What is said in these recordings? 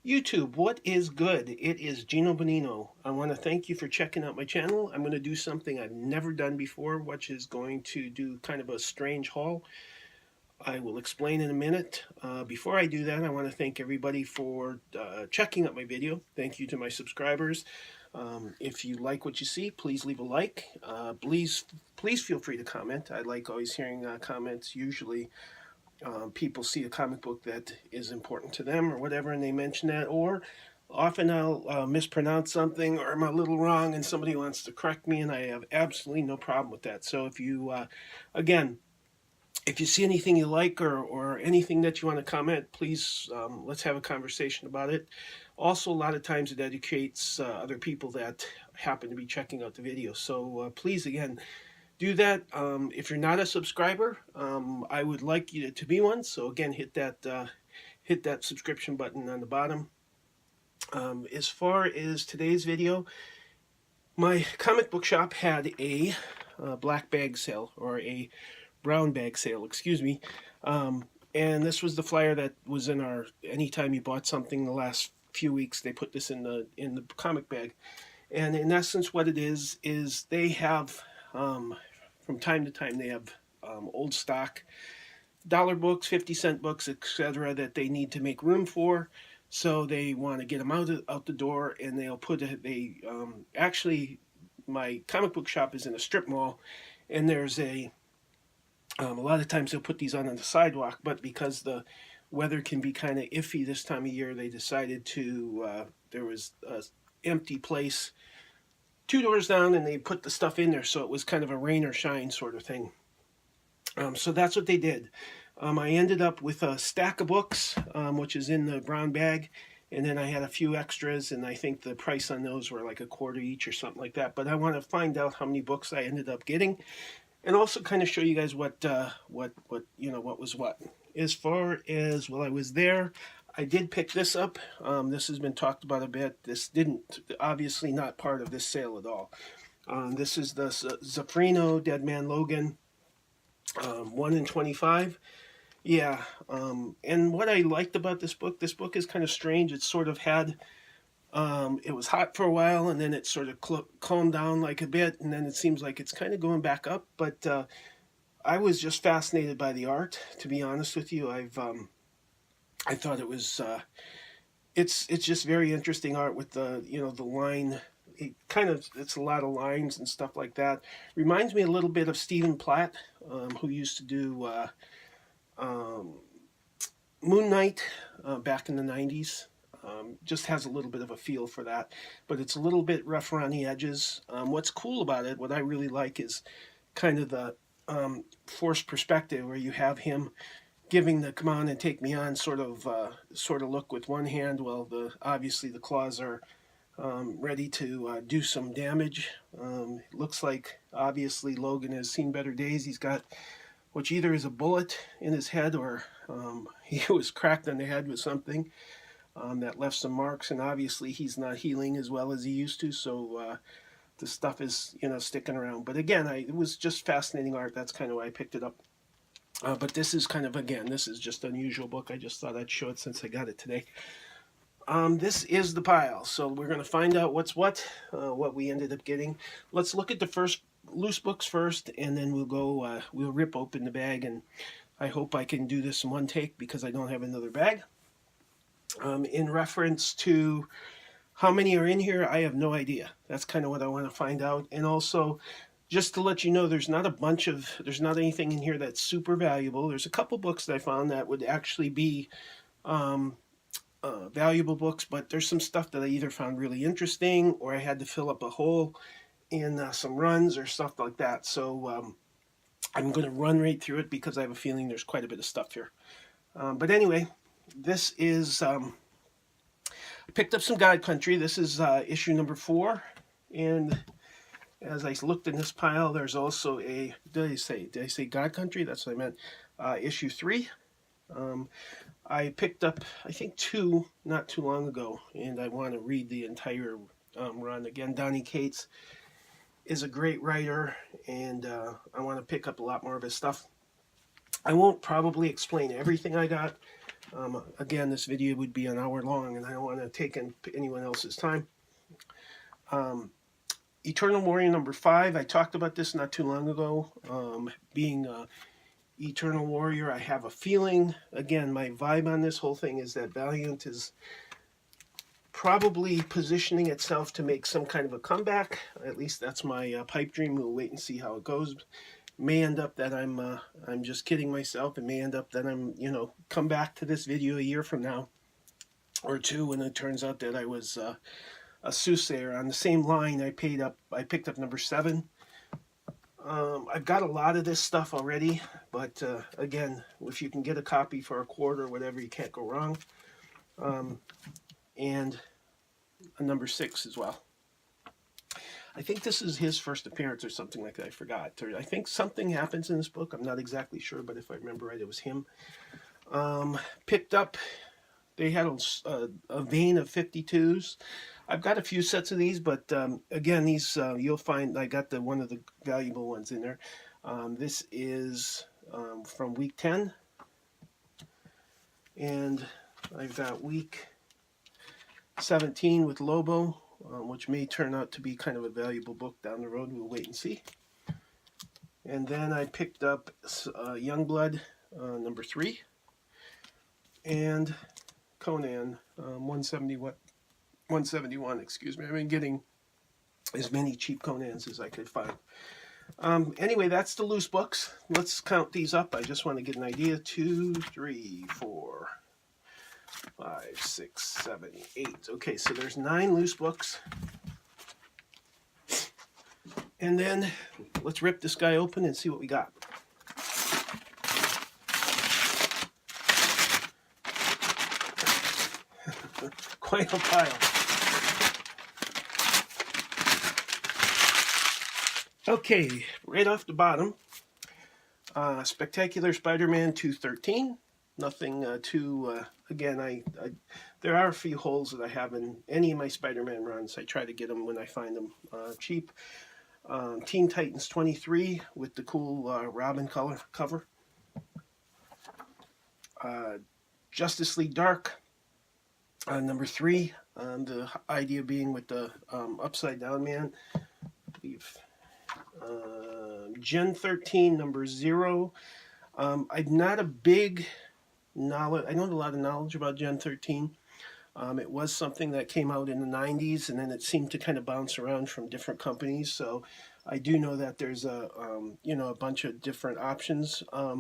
YouTube, what is good? It is Gino Bonino. I want to thank you for checking out my channel. I'm going to do something I've never done before, which is going to do kind of a strange haul. I will explain in a minute. Before I do that, I want to thank everybody for checking out my video. Thank you to my subscribers. If you like what you see, please leave a like. Please feel free to comment. I like always hearing comments. Usually people see a comic book that is important to them or whatever, and they mention that. Or often I'll mispronounce something, or I'm a little wrong, and somebody wants to correct me, and I have absolutely no problem with that. So if you, again, if you see anything you like or anything that you want to comment, please let's have a conversation about it. Also, a lot of times it educates other people that happen to be checking out the video. So please, again, do that. If you're not a subscriber, I would like you to be one. So again, hit that subscription button on the bottom. As far as today's video, my comic book shop had a black bag sale, or a brown bag sale, excuse me. And this was the flyer that was in our, anytime you bought something the last few weeks, they put this in the comic bag. And in essence, what it is they have, from time to time, they have old stock dollar books, 50-cent books, etc., that they need to make room for. So they want to get them out the door, and they'll put actually, my comic book shop is in a strip mall, and there's a lot of times they'll put these on the sidewalk, but because the weather can be kind of iffy this time of year, they decided to, there was an empty place 2 doors down, and they put the stuff in there, so it was kind of a rain or shine sort of thing. So that's what they did. I ended up with a stack of books, which is in the brown bag, and then I had a few extras, and I think the price on those were like $1 each or something like that. But I want to find out how many books I ended up getting, and also kind of show you guys what was what. As far as while I was there, I did pick this up. This has been talked about a bit. This obviously not part of this sale at all. This is the Zafrino Dead Man Logan 1 in 25. Yeah, and what I liked about this book is kind of strange. It sort of had, it was hot for a while, and then it sort of calmed down like a bit, and then it seems like it's kind of going back up. But I was just fascinated by the art, to be honest with you. I thought it was, it's just very interesting art with the line. It's a lot of lines and stuff like that. Reminds me a little bit of Stephen Platt, who used to do Moon Knight back in the 90s. Just has a little bit of a feel for that, but it's a little bit rough around the edges. What's cool about it, what I really like, is kind of the forced perspective, where you have him giving the "come on and take me on" sort of look with one hand, while obviously the claws are ready to do some damage. It looks like obviously Logan has seen better days. He's got, which either is a bullet in his head, or he was cracked on the head with something that left some marks, and obviously he's not healing as well as he used to, so the stuff is sticking around. But again, it was just fascinating art. That's kind of why I picked it up. But this is kind of, again, this is just an unusual book. I just thought I'd show it since I got it today. This is the pile, so we're going to find out what's what we ended up getting. Let's look at the first loose books first, and then we'll go, we'll rip open the bag, and I hope I can do this in one take because I don't have another bag. In reference to how many are in here, I have no idea. That's kind of what I want to find out. And also, just to let you know, there's not anything in here that's super valuable. There's a couple books that I found that would actually be valuable books, but there's some stuff that I either found really interesting, or I had to fill up a hole in some runs or stuff like that. So I'm going to run right through it because I have a feeling there's quite a bit of stuff here. But anyway, this is, I picked up some God Country. This is issue number 4, and as I looked in this pile, there's also a, did I say God Country? That's what I meant. Issue 3. I picked up, I think, 2 not too long ago, and I want to read the entire run. Again, Donny Cates is a great writer, and I want to pick up a lot more of his stuff. I won't probably explain everything I got, Again, this video would be an hour long, and I don't want to take anyone else's time. Eternal Warrior number 5, I talked about this not too long ago. Being Eternal Warrior, I have a feeling, again, my vibe on this whole thing is that Valiant is probably positioning itself to make some kind of a comeback. At least that's my pipe dream. We'll wait and see how it goes. May end up that I'm just kidding myself. It may end up that I'm, come back to this video a year from now or two when it turns out that I was a soothsayer. On the same line, I picked up number 7. I've got a lot of this stuff already, but again, if you can get a copy for a quarter or whatever, you can't go wrong. And a number 6 as well. I think this is his first appearance or something like that. I forgot. I think something happens in this book. I'm not exactly sure, but if I remember right, it was him. Picked up, they had a vein of 52s. I've got a few sets of these, but again, these you'll find I got one of the valuable ones in there. This is from week 10, and I've got week 17 with Lobo, which may turn out to be kind of a valuable book down the road. We'll wait and see. And then I picked up Youngblood number 3 and Conan 171, excuse me. I've been getting as many cheap Conans as I could find. Anyway, that's the loose books. Let's count these up. I just want to get an idea. 2, 3, 4, 5, 6, 7, 8. Okay, so there's 9 loose books. And then let's rip this guy open and see what we got. Quite a pile. Okay, right off the bottom, Spectacular Spider-Man 213. Nothing again, there are a few holes that I have in any of my Spider-Man runs. I try to get them when I find them cheap. Teen Titans 23 with the cool Robin cover. Justice League Dark, number 3. The idea being with the Upside Down Man. I believe. Gen 13, number 0. I'm not a big knowledge. I don't have a lot of knowledge about Gen 13. It was something that came out in the 90s, and then it seemed to kind of bounce around from different companies. So I do know that there's a bunch of different options. A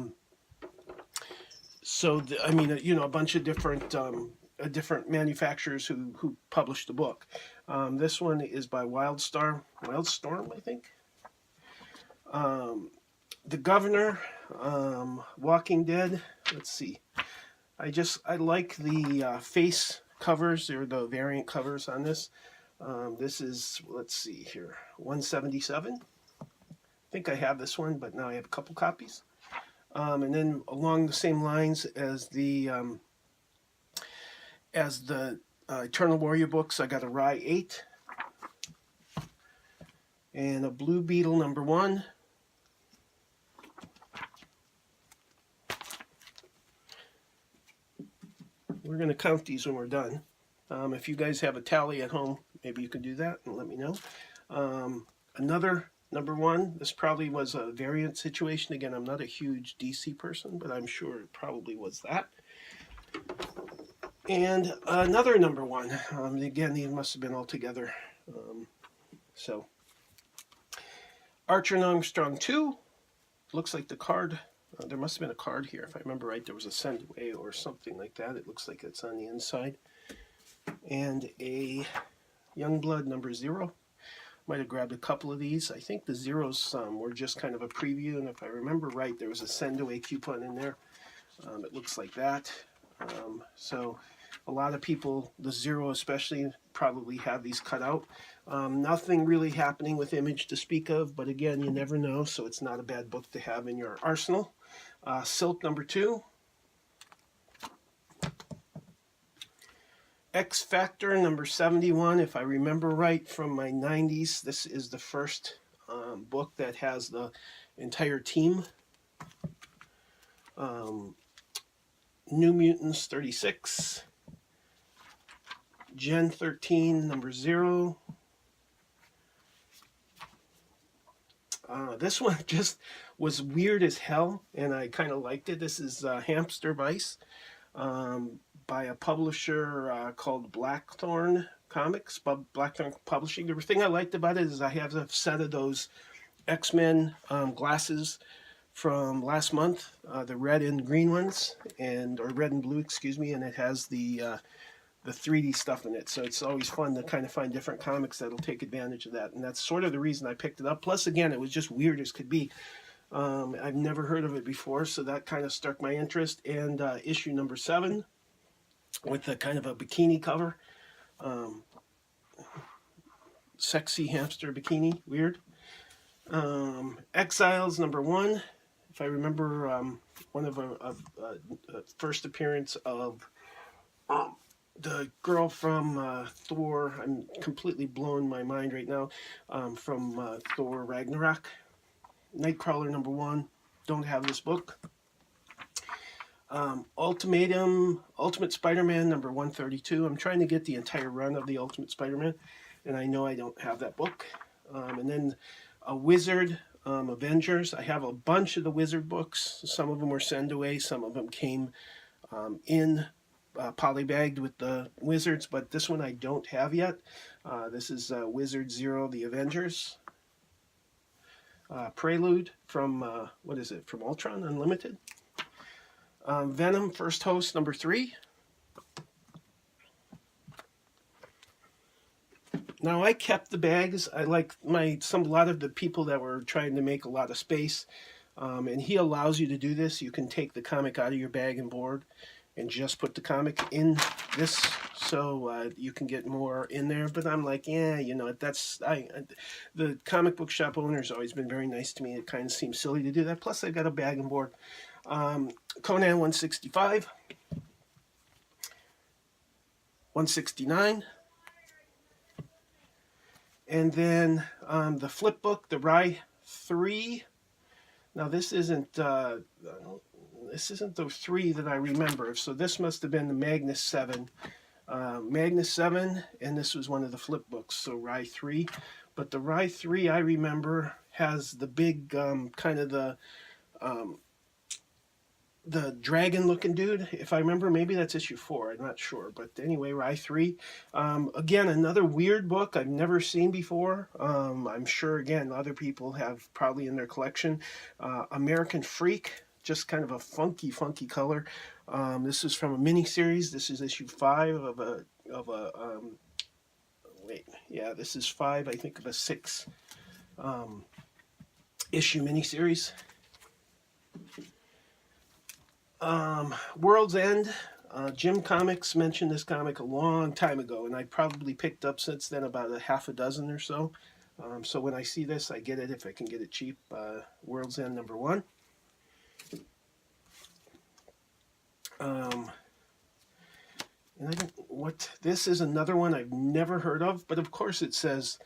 bunch of different manufacturers who published the book. This one is by Wildstorm, I think. The Governor, Walking Dead. Let's see. I like the face covers, or the variant covers on this. This is, let's see here, 177. I think I have this one, but now I have a couple copies. And then along the same lines as the Eternal Warrior books, I got a Rye 8 and a Blue Beetle number 1. We're going to count these when we're done. If you guys have a tally at home, maybe you can do that and let me know. Another number 1. This probably was a variant situation. Again, I'm not a huge DC person, but I'm sure it probably was that. And another number 1. Again, these must have been all together. So, Archer and Armstrong 2. Looks like the card. There must have been a card here. If I remember right, there was a send away or something like that. It looks like it's on the inside. And a Youngblood number 0. Might have grabbed a couple of these. I think the zeros were just kind of a preview. And if I remember right, there was a send away coupon in there. It looks like that. So a lot of people, the 0 especially, probably have these cut out. Nothing really happening with Image to speak of, but again, you never know, so it's not a bad book to have in your arsenal. Silk number 2. X Factor number 71, if I remember right from my 90s, this is the first book that has the entire team. New Mutants 36, Gen 13 number 0. This one just was weird as hell, and I kind of liked it. This is Hamster Vice, by a publisher called Blackthorn Comics, Blackthorn Publishing. The thing I liked about it is I have a set of those X-Men glasses from last month, the red and green ones, or red and blue, excuse me, and it has the 3D stuff in it. So it's always fun to kind of find different comics that'll take advantage of that. And that's sort of the reason I picked it up. Plus, again, it was just weird as could be. I've never heard of it before, so that kind of struck my interest. And issue number 7 with a kind of a bikini cover. Sexy hamster bikini, weird. Exiles number 1. If I remember, one of a first appearance of the girl from Thor. I'm completely blowing my mind right now. From Thor Ragnarok. Nightcrawler number 1. Don't have this book. Ultimate Spider-Man number 132. I'm trying to get the entire run of the Ultimate Spider-Man, and I know I don't have that book. And then a Wizard, Avengers. I have a bunch of the Wizard books. Some of them were sent away. Some of them came in polybagged with the Wizards, but this one I don't have yet. This is Wizard Zero, the Avengers. Prelude from, what is it, from Ultron Unlimited. Venom First Host number 3. Now I kept the bags. I like a lot of the people that were trying to make a lot of space, and he allows you to do this. You can take the comic out of your bag and board and just put the comic in this, so you can get more in there. But I'm like, yeah, you know, the comic book shop owner's always been very nice to me. It kind of seems silly to do that. Plus, I got a bag and board. Conan 165, 169, and then the flip book, the Rye 3. Now this isn't the 3 that I remember, so this must have been the Magnus 7. Magnus 7, and this was one of the flip books, so Rye 3. But the Rye 3 I remember has the big kind of the dragon looking dude. If I remember, maybe that's issue 4, I'm not sure. But anyway, Rye 3. Again, another weird book I've never seen before. I'm sure, again, other people have probably in their collection. American Freak. Just kind of a funky color. This is from a mini-series. This is issue 5 this is 5, I think, of a 6 issue mini-series. World's End. Jim Comics mentioned this comic a long time ago, and I probably picked up since then about a half a dozen or so. So when I see this, I get it if I can get it cheap. World's End number 1. And this is another one I've never heard of, but of course it says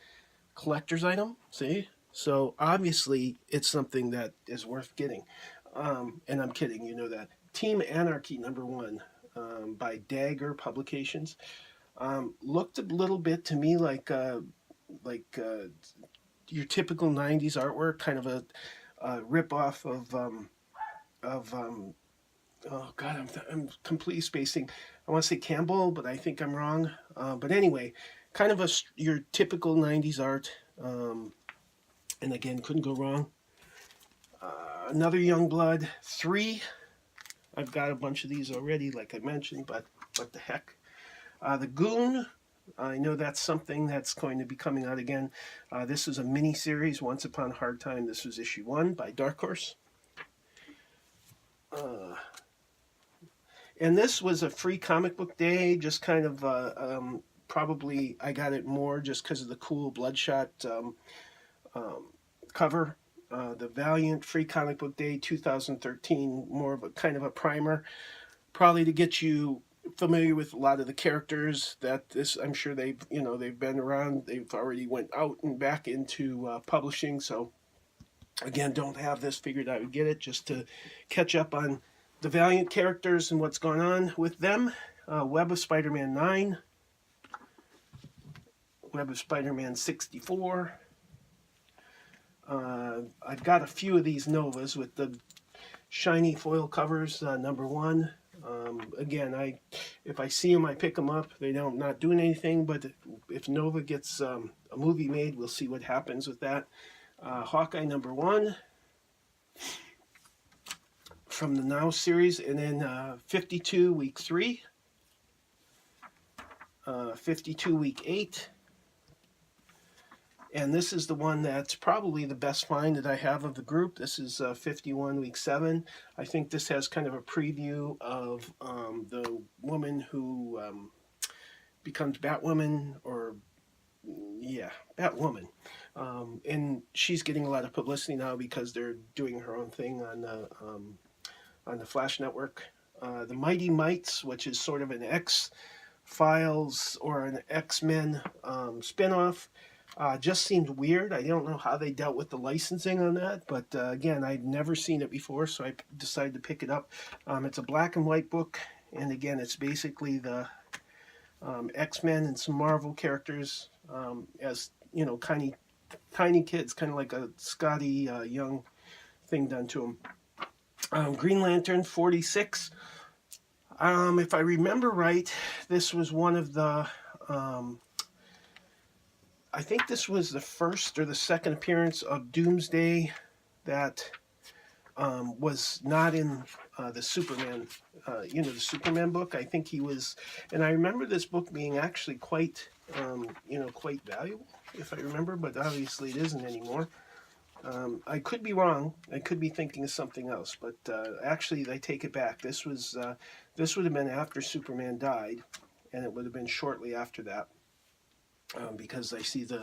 collector's item, see? So obviously it's something that is worth getting. And I'm kidding, you know that. Team Anarchy number 1, by Dagger Publications. Looked a little bit to me like your typical 90s artwork, kind of a rip-off of oh God, I'm completely spacing. I want to say Campbell, but I think I'm wrong. But anyway, kind of your typical 90s art. And again, couldn't go wrong. Another Youngblood 3. I've got a bunch of these already, like I mentioned, but what the heck. The Goon. I know that's something that's going to be coming out again. This is a mini-series, Once Upon a Hard Time. This was issue 1 by Dark Horse. And this was a free comic book day, just kind of, probably I got it more just because of the cool Bloodshot cover. The Valiant Free Comic Book Day 2013, more of a kind of a primer, probably to get you familiar with a lot of the characters that I'm sure they've been around. They've already went out and back into publishing. So again, don't have this, figured I would get it just to catch up on the Valiant characters and what's going on with them. Web of Spider-Man 9, Web of Spider-Man 64. I've got a few of these Novas with the shiny foil covers, number 1. Again, if I see them, I pick them up. They don't not doing anything, but if Nova gets a movie made, we'll see what happens with that. Hawkeye number 1 from the Now series, and then 52 week 3, 52 week 8, and this is the one that's probably the best find that I have of the group. This is 51 week 7. I think this has kind of a preview of the woman who becomes Batwoman, or yeah, Batwoman. And she's getting a lot of publicity now because they're doing her own thing on the Flash Network. The Mighty Mites, which is sort of an X-Files or an X-Men spinoff, just seemed weird. I don't know how they dealt with the licensing on that, but again, I'd never seen it before, so I decided to pick it up. It's a black and white book, and again, it's basically the X-Men and some Marvel characters as, you know, tiny kids, kind of like a Scotty Young thing done to them. Green Lantern 46. If I remember right, this was one of the, I think this was the first or the second appearance of Doomsday that was not in the Superman, the Superman book. I think he was, and I remember this book being actually quite, quite valuable, if I remember, but obviously it isn't anymore. I could be wrong. I could be thinking of something else, but actually, I take it back. This would have been after Superman died, and it would have been shortly after that, because I see the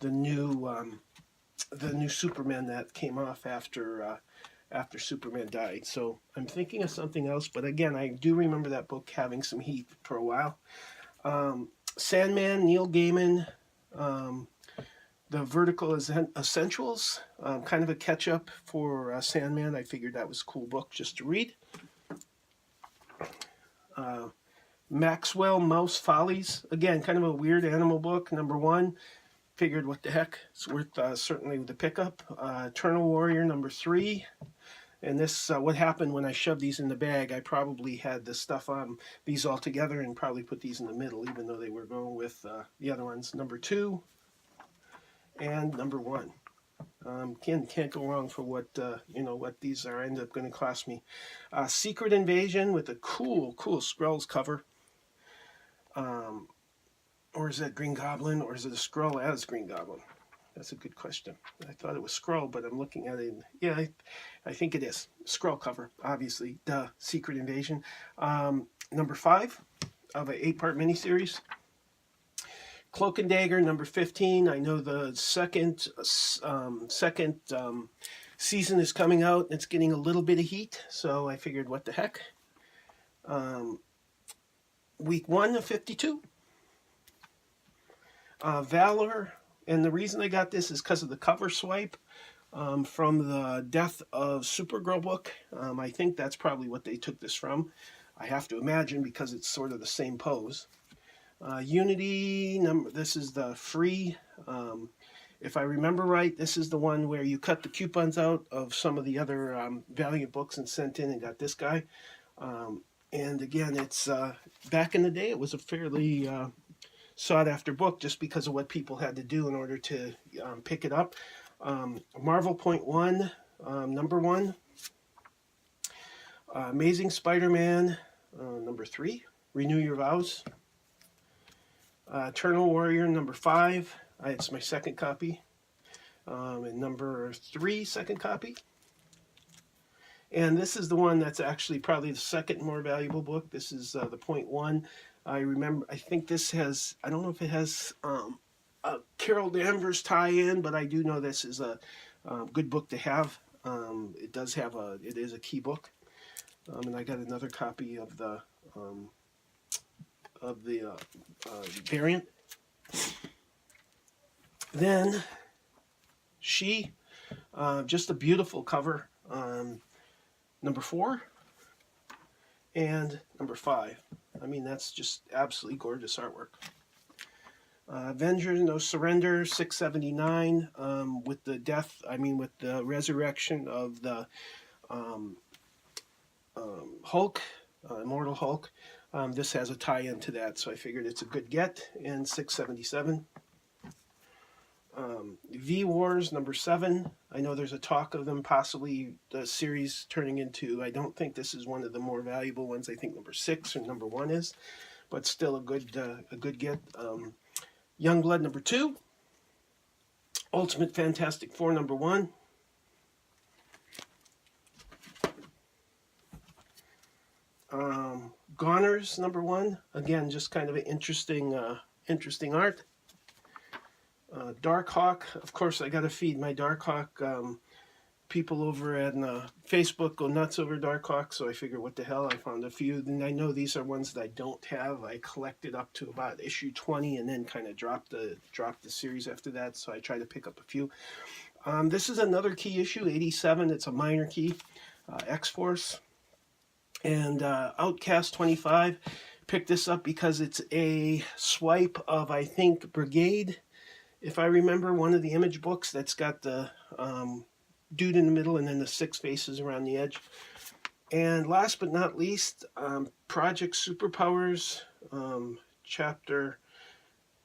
new Superman that came off after Superman died. So I'm thinking of something else, but again, I do remember that book having some heat for a while. Sandman, Neil Gaiman. The Vertical Essentials, kind of a catch-up for Sandman. I figured that was a cool book just to read. Maxwell Mouse Follies, again, kind of a weird animal book, number 1. Figured, what the heck, it's worth certainly the pickup. Eternal Warrior, number 3. And this, what happened when I shoved these in the bag, I probably had the stuff on these all together and probably put these in the middle, even though they were going with the other ones. Number 2. And number 1. Can't go wrong for what what these are. End up going to cost me. Secret Invasion with a cool Skrulls cover. Or is that Green Goblin, or is it a Skrull as Green Goblin? That's a good question. I thought it was Skrull, but I'm looking at it. Yeah, I think it is Skrull cover. Obviously, Secret Invasion. Number 5 of an 8-part miniseries. Cloak and Dagger, number 15. I know the second season is coming out. It's getting a little bit of heat, so I figured, what the heck. Week 1 of 52. Valor, and the reason I got this is because of the cover swipe from the Death of Supergirl book. I think that's probably what they took this from. I have to imagine, because it's sort of the same pose. Unity, this is the free, if I remember right, this is the one where you cut the coupons out of some of the other Valiant books and sent in and got this guy. And again, it's back in the day, it was a fairly sought-after book just because of what people had to do in order to pick it up. Marvel Point 1, number 1. Amazing Spider-Man, number 3. Renew Your Vows. Eternal Warrior, number 5. It's my second copy. And number 3, second copy. And this is the one that's actually probably the second more valuable book. This is the Point 1. I think this has, I don't know if it has a Carol Danvers tie-in, but I do know this is a good book to have. It is a key book. And I got another copy of the variant. Then just a beautiful cover. Number 4, And number 5. I mean, that's just absolutely gorgeous artwork. Avengers No Surrender, 679, with the death, with the resurrection of the Hulk, Immortal Hulk. This has a tie-in to that, so I figured it's a good get. And 677. V-Wars, number 7. I know there's a talk of them possibly the series turning into, I don't think this is one of the more valuable ones. I think number 6 or number 1 is, but still a good get. Youngblood, number 2. Ultimate Fantastic Four, number 1. Goners, number 1. Again, just kind of an interesting art. Darkhawk, of course, I got to feed my Darkhawk. People over at Facebook go nuts over Darkhawk, so I figured, what the hell, I found a few. And I know these are ones that I don't have. I collected up to about issue 20 and then kind of dropped the series after that, so I try to pick up a few. This is another key issue, 87. It's a minor key, X-Force. And Outcast 25. Picked this up because it's a swipe of, I think, Brigade. If I remember, one of the Image books that's got the dude in the middle and then the 6 faces around the edge. And last but not least, Project Superpowers, Chapter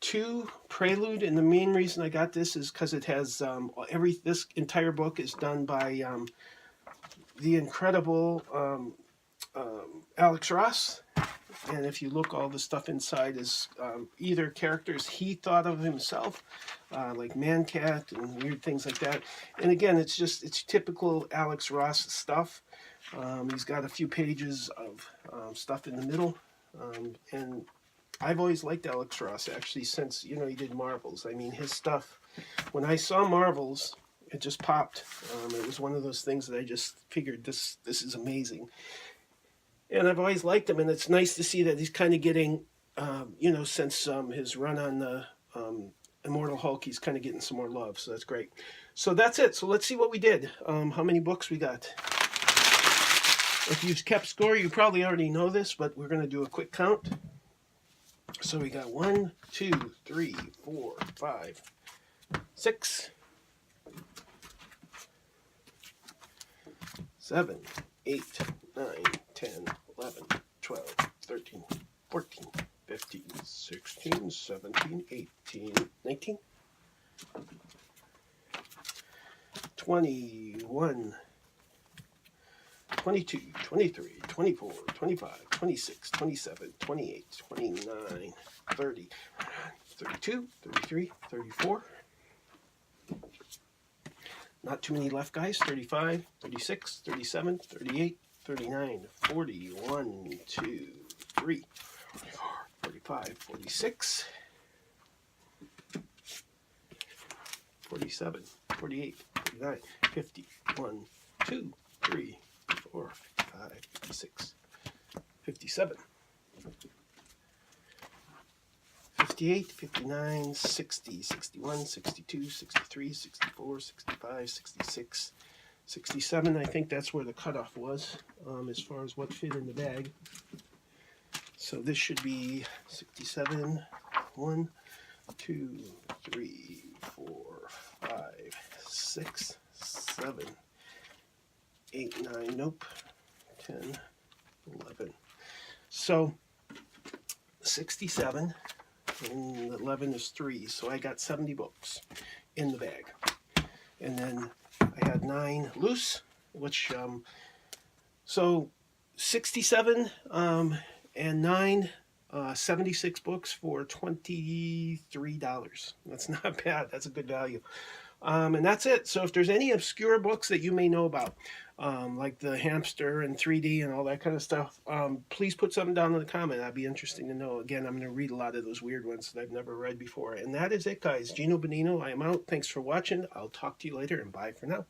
2, Prelude. And the main reason I got this is because it has this entire book is done by the incredible Alex Ross. And if you look, all the stuff inside is either characters he thought of himself, like Man-Cat and weird things like that. And again, it's typical Alex Ross stuff. He's got a few pages of stuff in the middle. And I've always liked Alex Ross, actually, since, he did Marvels. I mean, his stuff, when I saw Marvels, it just popped. It was one of those things that I just figured, this is amazing. And I've always liked him, and it's nice to see that he's kind of getting, since his run on the Immortal Hulk, he's kind of getting some more love, so that's great. So that's it. So let's see what we did. How many books we got. If you've kept score, you probably already know this, but we're going to do a quick count. So we got 1, 2, 3, 4, 5, 6, 7, 8, 9, 10, 11, 12, 13, 14, 15, 16, 17, 18, 19, 21, 22, 23, 24, 25, 26, 27, 28, 29, 30, 32, 33, 34. Not too many left, guys. 35, 36, 37, 38, 39, 40, 1, 2, 3, 44, 45, 46, 47, 48, 49, 50, 1, 2, 3, 4, 5, 56, 57, 58, 59, 60, 61, 62, 63, 64, 65, 66, 67. I think that's where the cutoff was, as far as what fit in the bag. So this should be 67, 1, 2, 3, 4, 5, 6, 7, 8, 9, nope, 10, 11. So 67 and 11 is 3, so I got 70 books in the bag. And then I had 9 loose, which, so 67 and 9, 76 books for $23. That's not bad. That's a good value. And that's it. So if there's any obscure books that you may know about, like the hamster and 3D and all that kind of stuff, please put something down in the comment. That'd be interesting to know. Again, I'm going to read a lot of those weird ones that I've never read before. And that is it, guys. Gino Bonino, I am out. Thanks for watching. I'll talk to you later, and bye for now.